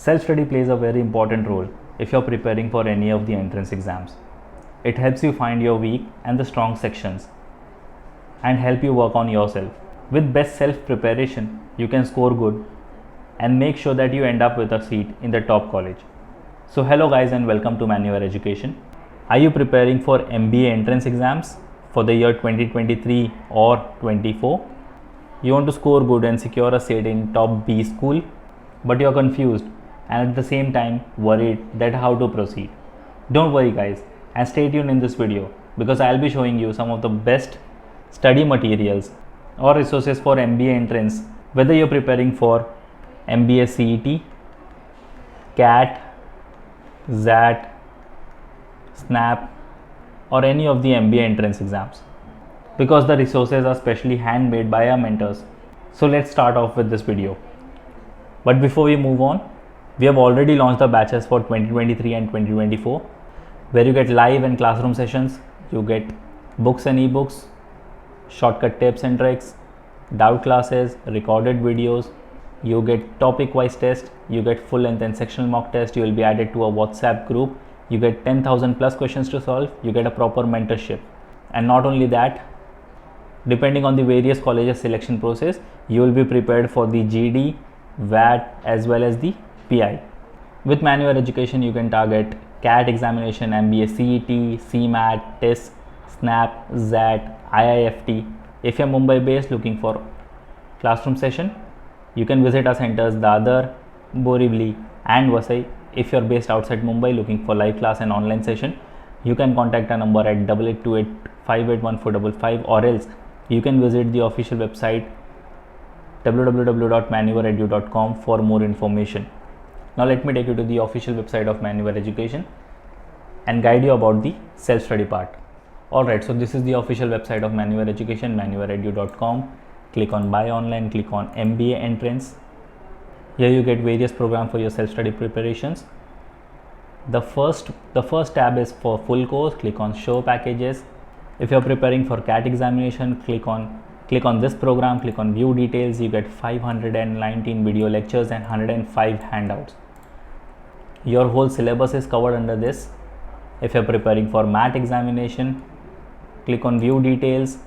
Self-study plays a very important role if you're preparing for any of the entrance exams. It helps you find your weak and the strong sections and help you work on yourself. With best self-preparation, you can score good and make sure that you end up with a seat in the top college. So hello guys and welcome to Manual Education. Are you preparing for MBA entrance exams for the year 2023 or 24? You want to score good and secure a seat in top B school, but you're confused and at the same time worried that how to proceed. Don't worry guys, and stay tuned in this video because I'll be showing you some of the best study materials or resources for MBA entrance, whether you're preparing for MBA CET, CAT, ZAT, SNAP or any of the MBA entrance exams, because the resources are specially handmade by our mentors. So let's start off with this video. But before we move on, we have already launched the batches for 2023 and 2024, where you get live and classroom sessions, you get books and ebooks, shortcut tips and tricks, doubt classes, recorded videos, you get topic wise test, you get full length and sectional mock test, you will be added to a WhatsApp group, you get 10,000 plus questions to solve, you get a proper mentorship. And not only that, depending on the various colleges selection process, you will be prepared for the GD, VAT as well as the PI. With Manual Education, you can target CAT examination, MBA CET, CMAT, TEST, SNAP, ZAT, IIFT. If you are Mumbai based looking for classroom session, you can visit our centers Dadar, Borivali and Vasai. If you are based outside Mumbai looking for live class and online session, you can contact our number at 8828581455, or else you can visit the official website www.manualedu.com for more information. Now let me take you to the official website of Manual Education and guide you about the self-study part. Alright, so this is the official website of Manual Education, manualedu.com. Click on Buy Online, click on MBA Entrance. Here you get various programs for your self-study preparations. The first tab is for full course. Click on Show Packages. If you are preparing for CAT examination, click on this program, click on View Details. You get 519 video lectures and 105 handouts. Your whole syllabus is covered under this. If you are preparing for MAT examination, click on View Details.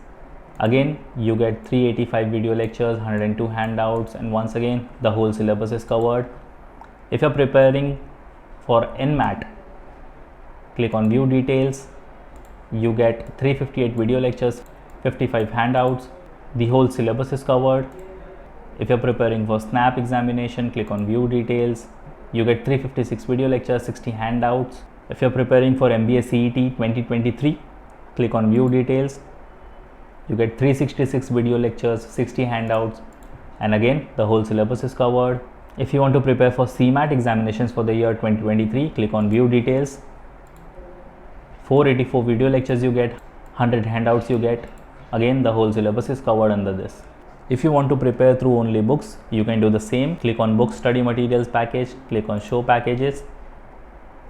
Again, you get 385 video lectures, 102 handouts, and once again the whole syllabus is covered. If you are preparing for NMAT, click on View Details. You get 358 video lectures, 55 handouts. The whole syllabus is covered. If you are preparing for SNAP examination, click on View Details. You get 356 video lectures, 60 handouts. If you are preparing for MBA CET 2023, click on View Details. You get 366 video lectures, 60 handouts, and again the whole syllabus is covered. If you want to prepare for CMAT examinations for the year 2023, click on View Details. 484 video lectures you get, 100 handouts you get. Again the whole syllabus is covered under this. If you want to prepare through only books, you can do the same. Click on Book Study Materials package, click on Show Packages.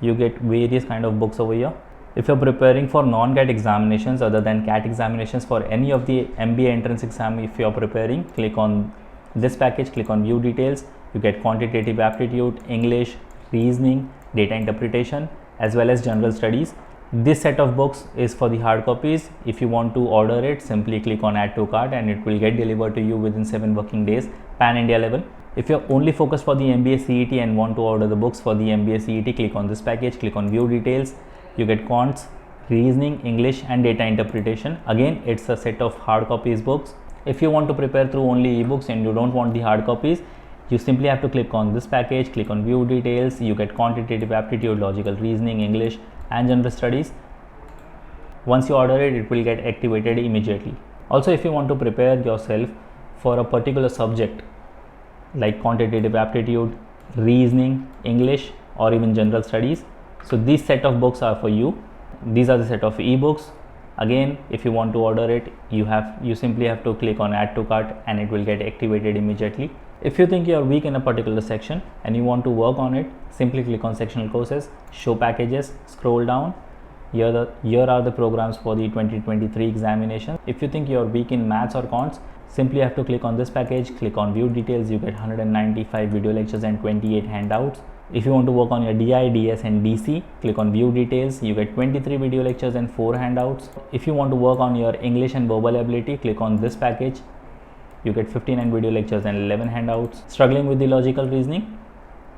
You get various kind of books over here. If you're preparing for non-CAT examinations other than CAT examinations for any of the MBA entrance exam, if you're preparing, click on this package, click on View Details. You get quantitative aptitude, English, reasoning, data interpretation as well as general studies. This set of books is for the hard copies. If you want to order it, simply click on Add to Cart and it will get delivered to you within 7 working days, pan-India level. If you're only focused for the MBA CET and want to order the books for the MBA CET, click on this package, click on View Details. You get quants, reasoning, English and data interpretation. Again, it's a set of hard copies books. If you want to prepare through only ebooks and you don't want the hard copies, you simply have to click on this package, click on View Details. You get quantitative aptitude, logical reasoning, English and general studies. Once you order it, it will get activated immediately. Also, if you want to prepare yourself for a particular subject like quantitative aptitude, reasoning, English or even general studies, so these set of books are for you. These are the set of ebooks. Again, if you want to order it, you simply have to click on Add to Cart and it will get activated immediately. If you think you are weak in a particular section and you want to work on it, simply click on Sectional Courses, Show Packages, scroll down. Here are the programs for the 2023 examination. If you think you are weak in maths or cons, simply have to click on this package, click on View Details. You get 195 video lectures and 28 handouts. If you want to work on your DI, DS and DC, click on view details. You get 23 video lectures and 4 handouts. If you want to work on your English and verbal ability, click on this package. You get 59 video lectures and 11 handouts. Struggling with the logical reasoning,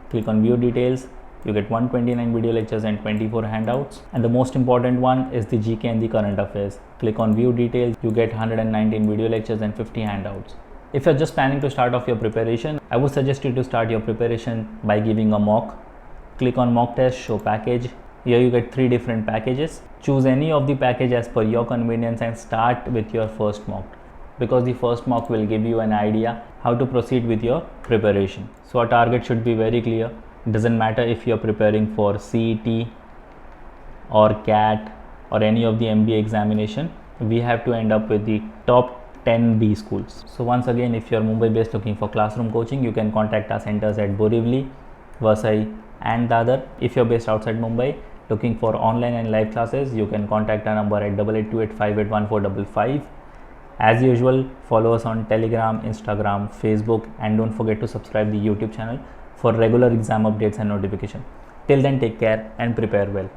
click on view details. You get 129 video lectures and 24 handouts. And the most important one is the GK and the current affairs. Click on view details. You get 119 video lectures and 50 handouts. If you're just planning to start off your preparation, I would suggest you to start your preparation by giving a mock. Click on mock test, show package. Here you get 3 different packages. Choose any of the package as per your convenience and start with your first mock, because the first mock will give you an idea how to proceed with your preparation. So our target should be very clear. It doesn't matter if you're preparing for CET or CAT or any of the MBA examination, we have to end up with the top 10 B schools. So once again, if you're Mumbai based looking for classroom coaching, you can contact our centers at Borivali, Vasai and Dadar. If you're based outside Mumbai looking for online and live classes, you can contact our number at 8828581455. As usual, follow us on Telegram, Instagram, Facebook, and don't forget to subscribe the YouTube channel for regular exam updates and notification. Till then, take care and prepare well.